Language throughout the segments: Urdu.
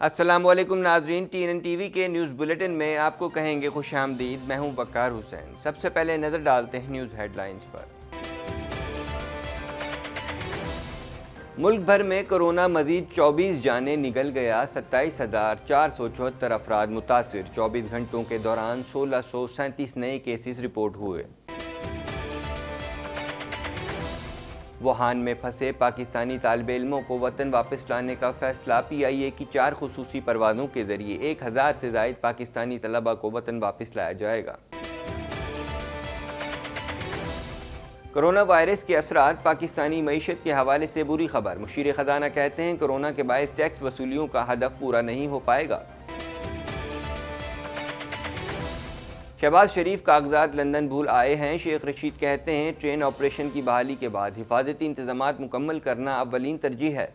السلام علیکم ناظرین، TNN کے نیوز بلیٹن میں آپ کو کہیں گے خوش آمدید۔ میں ہوں وقار حسین۔ سب سے پہلے نظر ڈالتے ہیں نیوز ہیڈ لائنز پر۔ ملک بھر میں کرونا مزید 24 جانیں نگل گیا، 27,474 افراد متاثر۔ 24 گھنٹوں کے دوران 1637 نئے کیسز رپورٹ ہوئے۔ ووہان میں پھنسے پاکستانی طالب علموں کو وطن واپس لانے کا فیصلہ۔ PIA کی 4 خصوصی پروازوں کے ذریعے 1000 سے زائد پاکستانی طلباء کو وطن واپس لایا جائے گا۔ کرونا وائرس کے اثرات پاکستانی معیشت کے حوالے سے بری خبر۔ مشیر خزانہ کہتے ہیں کورونا کے باعث ٹیکس وصولیوں کا ہدف پورا نہیں ہو پائے گا۔ شہباز شریف کاغذات لندن بھول آئے ہیں۔ شیخ رشید کہتے ہیں ٹرین آپریشن کی بحالی کے بعد حفاظتی انتظامات مکمل کرنا اولین ترجیح ہے۔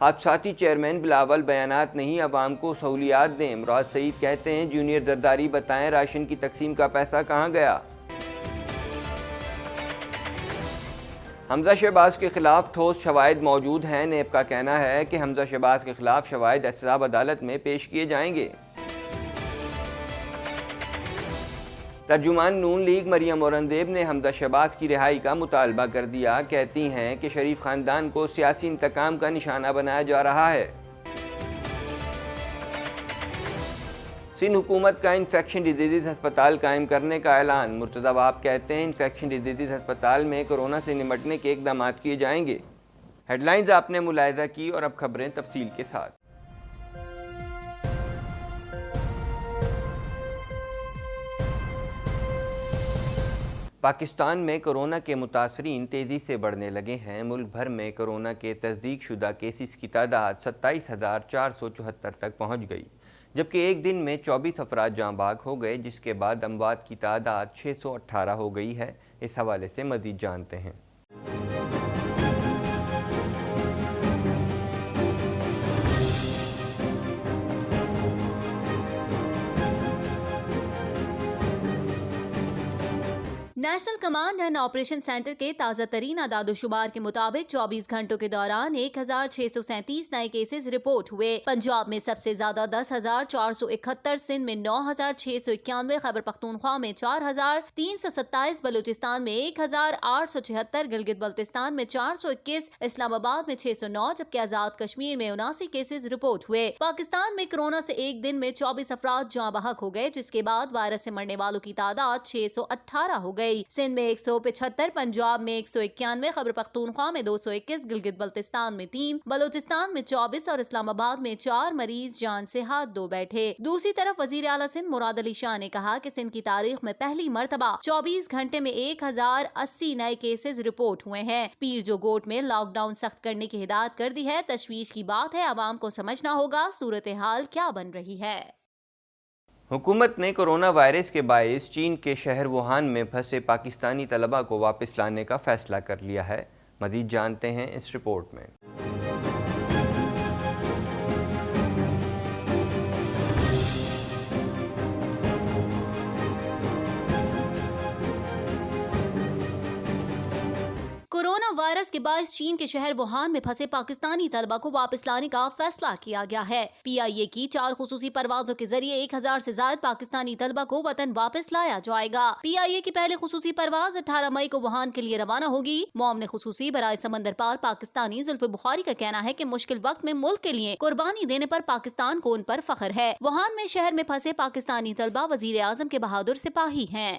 حادثاتی چیئرمین بلاول بیانات نہیں، عوام کو سہولیات دیں۔ مراد سعید کہتے ہیں جونیئر زرداری بتائیں راشن کی تقسیم کا پیسہ کہاں گیا۔ حمزہ شہباز کے خلاف ٹھوس شواہد موجود ہیں۔ نیب کا کہنا ہے کہ حمزہ شہباز کے خلاف شواہد احتساب عدالت میں پیش کیے جائیں گے۔ ترجمان نون لیگ مریم اورنگزیب نے حمزہ شہباز کی رہائی کا مطالبہ کر دیا۔ کہتی ہیں کہ شریف خاندان کو سیاسی انتقام کا نشانہ بنایا جا رہا ہے۔ سندھ حکومت کا انفیکشن ڈیزیزز ہسپتال قائم کرنے کا اعلان۔ مرتضی وہاب کہتے ہیں انفیکشن ڈیزیزز ہسپتال میں کورونا سے نمٹنے کے اقدامات کیے جائیں گے۔ ہیڈ لائنز آپ نے ملاحظہ کی اور اب خبریں تفصیل کے ساتھ۔ پاکستان میں کورونا کے متاثرین تیزی سے بڑھنے لگے ہیں۔ ملک بھر میں کورونا کے تصدیق شدہ کیسز کی تعداد 27,474 تک پہنچ گئی، جبکہ ایک دن میں 24 افراد جاں بحق ہو گئے، جس کے بعد اموات کی تعداد 618 ہو گئی ہے۔ اس حوالے سے مزید جانتے ہیں۔ National command and operation centre کے تازہ ترین اعداد و شمار کے مطابق 24 گھنٹوں کے دوران 1,637 نئے کیسز رپورٹ ہوئے۔ پنجاب میں سب سے زیادہ 10,471، سندھ میں 9,691، خیبر پختونخوا میں 4,327، بلوچستان میں 1,876، گلگت بلتستان میں 421، اسلام آباد میں 609، جبکہ آزاد کشمیر میں 79 کیسز رپورٹ ہوئے۔ پاکستان میں کورونا سے ایک دن میں 24 افراد جاں بحق ہو گئے، جس کے بعد وائرس سے مرنے والوں کی تعداد 618 ہو گئی۔ سندھ میں 175، پنجاب میں 191، خیبر پختونخوا میں 221، گلگت بلتستان میں 3، بلوچستان میں 24 اور اسلام آباد میں 4 مریض جان سے ہاتھ دھو بیٹھے۔ دوسری طرف وزیر اعلیٰ سندھ مراد علی شاہ نے کہا کہ سندھ کی تاریخ میں پہلی مرتبہ 24 گھنٹے میں 1,080 نئے کیسز رپورٹ ہوئے ہیں۔ پیر جو گوٹ میں لاک ڈاؤن سخت کرنے کی ہدایت کر دی ہے۔ تشویش کی بات ہے، عوام کو سمجھنا ہوگا صورتحال کیا بن رہی ہے۔ حکومت نے کرونا وائرس کے باعث چین کے شہر ووہان میں پھنسے پاکستانی طلباء کو واپس لانے کا فیصلہ کر لیا ہے۔ مزید جانتے ہیں اس رپورٹ میں۔ کورونا وائرس کے باعث چین کے شہر ووہان میں پھنسے پاکستانی طلباء کو واپس لانے کا فیصلہ کیا گیا ہے۔ PIA کی 4 خصوصی پروازوں کے ذریعے 1000 سے زائد پاکستانی طلباء کو وطن واپس لایا جائے گا۔ PIA کی پہلی خصوصی پرواز 18 مئی کو ووہان کے لیے روانہ ہوگی۔ معاون خصوصی برائے سمندر پار پاکستانی زلفی بخاری کا کہنا ہے کہ مشکل وقت میں ملک کے لیے قربانی دینے پر پاکستان کو ان پر فخر ہے۔ ووہان میں شہر میں پھنسے پاکستانی طلباء وزیر اعظم کے بہادر سپاہی ہیں۔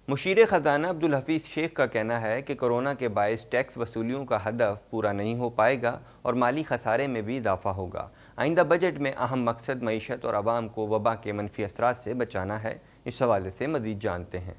مشیر خزانہ عبدالحفیظ شیخ کا کہنا ہے کہ کورونا کے باعث ٹیکس وصولیوں کا ہدف پورا نہیں ہو پائے گا اور مالی خسارے میں بھی اضافہ ہوگا۔ آئندہ بجٹ میں اہم مقصد معیشت اور عوام کو وبا کے منفی اثرات سے بچانا ہے۔ اس حوالے سے مزید جانتے ہیں۔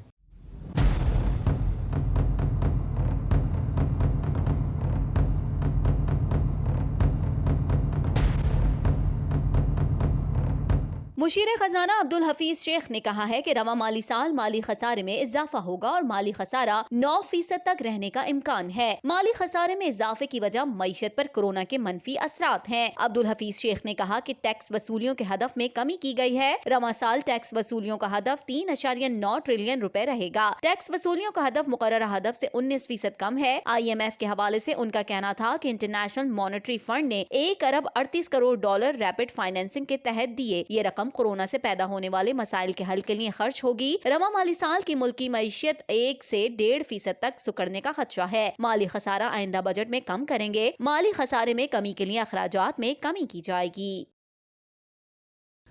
مشیر خزانہ عبدالحفیظ شیخ نے کہا ہے کہ رواں مالی سال مالی خسارے میں اضافہ ہوگا اور مالی خسارہ 9% تک رہنے کا امکان ہے۔ مالی خسارے میں اضافے کی وجہ معیشت پر کورونا کے منفی اثرات ہیں۔ عبدالحفیظ شیخ نے کہا کہ ٹیکس وصولیوں کے ہدف میں کمی کی گئی ہے۔ رواں سال ٹیکس وصولیوں کا ہدف 3.9 ٹریلین روپے رہے گا۔ ٹیکس وصولیوں کا ہدف مقررہ ہدف سے 19% کم ہے۔ IMF کے حوالے سے ان کا کہنا تھا کہ انٹرنیشنل مانیٹری فنڈ نے $1 ارب 38 کروڑ ریپڈ فائنینسنگ کے تحت دیے۔ یہ رقم کورونا سے پیدا ہونے والے مسائل کے حل کے لیے خرچ ہوگی۔ رواں مالی سال کی ملکی معیشت 1 سے 1.5% تک سکڑنے کا خدشہ ہے۔ مالی خسارہ آئندہ بجٹ میں کم کریں گے۔ مالی خسارے میں کمی کے لیے اخراجات میں کمی کی جائے گی۔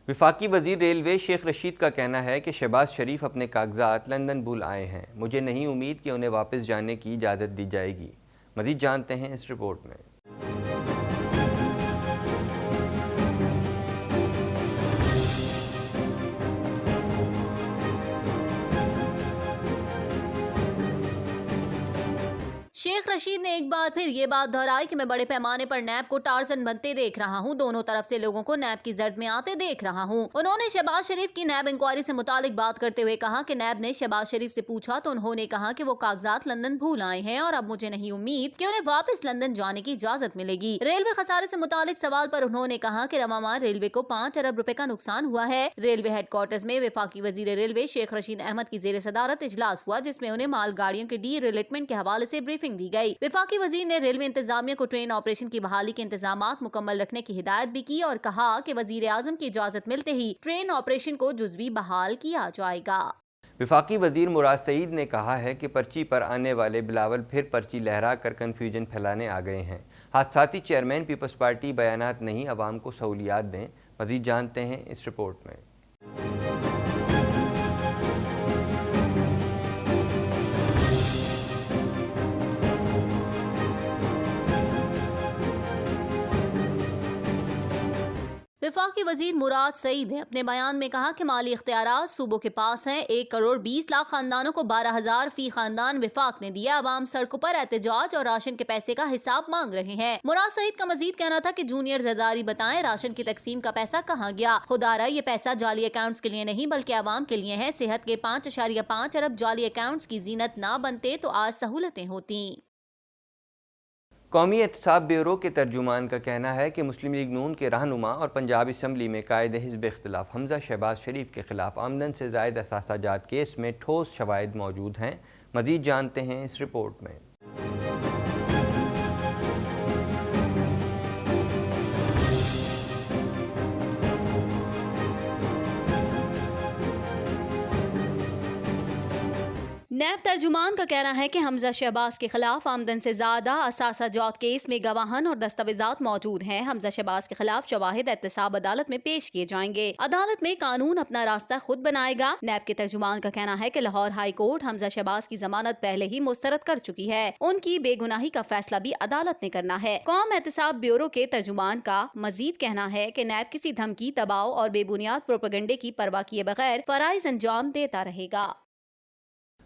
وفاقی وزیر ریلوے شیخ رشید کا کہنا ہے کہ شہباز شریف اپنے کاغذات لندن بھول آئے ہیں۔ مجھے نہیں امید کہ انہیں واپس جانے کی اجازت دی جائے گی۔ مزید جانتے ہیں اس رپورٹ میں۔ شیخ رشید نے ایک بار پھر یہ بات دہرائی کہ میں بڑے پیمانے پر نیب کو ٹارزن بنتے دیکھ رہا ہوں، دونوں طرف سے لوگوں کو نیب کی زرد میں آتے دیکھ رہا ہوں۔ انہوں نے شہباز شریف کی نیب انکوائری سے متعلق بات کرتے ہوئے کہا کہ نیب نے شہباز شریف سے پوچھا تو انہوں نے کہا کہ وہ کاغذات لندن بھول آئے ہیں اور اب مجھے نہیں امید کہ انہیں واپس لندن جانے کی اجازت ملے گی۔ ریلوے خسارے سے متعلق سوال پر انہوں نے کہا کہ رواں ماہ ریلوے کو 5 ارب روپے کا نقصان ہوا ہے۔ ریلوے ہیڈ کوارٹرز میں وفاقی وزیر ریلوے شیخ رشید احمد کی زیر صدارت اجلاس ہوا، جس میں انہیں مال گاڑیوں کے ڈی ریلیٹمنٹ کے حوالے سے بریفنگ دی گئی۔ وفاقی وزیر نے ریلوے انتظامیہ کو ٹرین آپریشن کی بحالی کے انتظامات مکمل رکھنے کی ہدایت بھی کی اور کہا کہ وزیر اعظم کی اجازت ملتے ہی ٹرین آپریشن کو جزوی بحال کیا جائے گا۔ وفاقی وزیر مراد سعید نے کہا ہے کہ پرچی پر آنے والے بلاول پھر پرچی لہرا کر کنفیوژن پھیلانے آ گئے ہیں۔ حادثاتی چیئرمین پیپلز پارٹی بیانات نہیں، عوام کو سہولیات دیں۔ مزید جانتے ہیں اس رپورٹ میں۔ وفاقی وزیر مراد سعید نے اپنے بیان میں کہا کہ مالی اختیارات صوبوں کے پاس ہیں۔ 1 کروڑ 20 لاکھ خاندانوں کو 12,000 فی خاندان وفاق نے دیا۔ عوام سڑکوں پر احتجاج اور راشن کے پیسے کا حساب مانگ رہے ہیں۔ مراد سعید کا مزید کہنا تھا کہ جونیئر زرداری بتائیں راشن کی تقسیم کا پیسہ کہاں گیا۔ خدا رہا یہ پیسہ جعلی اکاؤنٹس کے لیے نہیں بلکہ عوام کے لیے ہے۔ صحت کے 5.5 ارب جعلی اکاؤنٹس کی زینت نہ بنتے تو آج سہولتیں ہوتی۔ قومی احتساب بیورو کے ترجمان کا کہنا ہے کہ مسلم لیگ نون کے رہنما اور پنجاب اسمبلی میں قائد حزب اختلاف حمزہ شہباز شریف کے خلاف آمدن سے زائد اثاثہ جات کیس میں ٹھوس شواہد موجود ہیں۔ مزید جانتے ہیں اس رپورٹ میں۔ نیب ترجمان کا کہنا ہے کہ حمزہ شہباز کے خلاف آمدن سے زیادہ اثاثہ جات کیس میں گواہن اور دستاویزات موجود ہیں۔ حمزہ شہباز کے خلاف شواہد احتساب عدالت میں پیش کیے جائیں گے۔ عدالت میں قانون اپنا راستہ خود بنائے گا۔ نیب کے ترجمان کا کہنا ہے کہ لاہور ہائی کورٹ حمزہ شہباز کی ضمانت پہلے ہی مسترد کر چکی ہے۔ ان کی بے گناہی کا فیصلہ بھی عدالت نے کرنا ہے۔ قوم احتساب بیورو کے ترجمان کا مزید کہنا ہے کہ نیب کسی دھمکی، دباؤ اور بے بنیاد پروپیگنڈے کی پرواہ کیے بغیر فرائض انجام دیتا رہے گا۔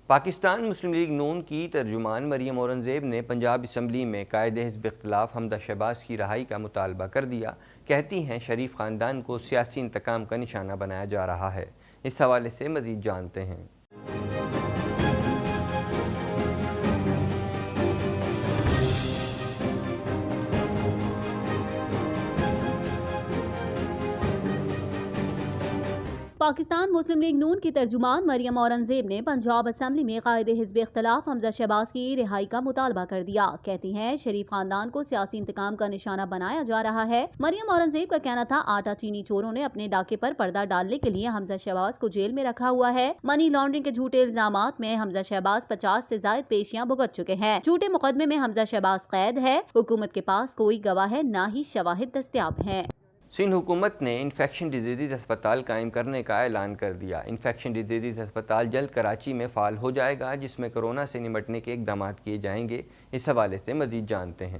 پاکستان مسلم لیگ نون کی ترجمان مریم اورنگزیب نے پنجاب اسمبلی میں قائد حزب اختلاف حمزہ شہباز کی رہائی کا مطالبہ کر دیا۔ کہتی ہیں شریف خاندان کو سیاسی انتقام کا نشانہ بنایا جا رہا ہے۔ اس حوالے سے مزید جانتے ہیں۔ پاکستان مسلم لیگ نون کی ترجمان مریم اورنگزیب نے پنجاب اسمبلی میں قائد حزب اختلاف حمزہ شہباز کی رہائی کا مطالبہ کر دیا۔ کہتی ہیں شریف خاندان کو سیاسی انتقام کا نشانہ بنایا جا رہا ہے۔ مریم اورنگزیب کا کہنا تھا آٹا چینی چوروں نے اپنے ڈاکے پر پردہ ڈالنے کے لیے حمزہ شہباز کو جیل میں رکھا ہوا ہے۔ منی لانڈرنگ کے جھوٹے الزامات میں حمزہ شہباز 50 سے زائد پیشیاں بھگت چکے ہیں۔ جھوٹے مقدمے میں حمزہ شہباز قید ہے۔ حکومت کے پاس کوئی گواہ ہے نہ ہی شواہد دستیاب ہیں۔ سندھ حکومت نے انفیکشن ڈیزیز اسپتال قائم کرنے کا اعلان کر دیا۔ انفیکشن ڈیزیز اسپتال جلد کراچی میں فعال ہو جائے گا، جس میں کورونا سے نمٹنے کے اقدامات کیے جائیں گے۔ اس حوالے سے مزید جانتے ہیں۔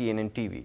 TNN TV।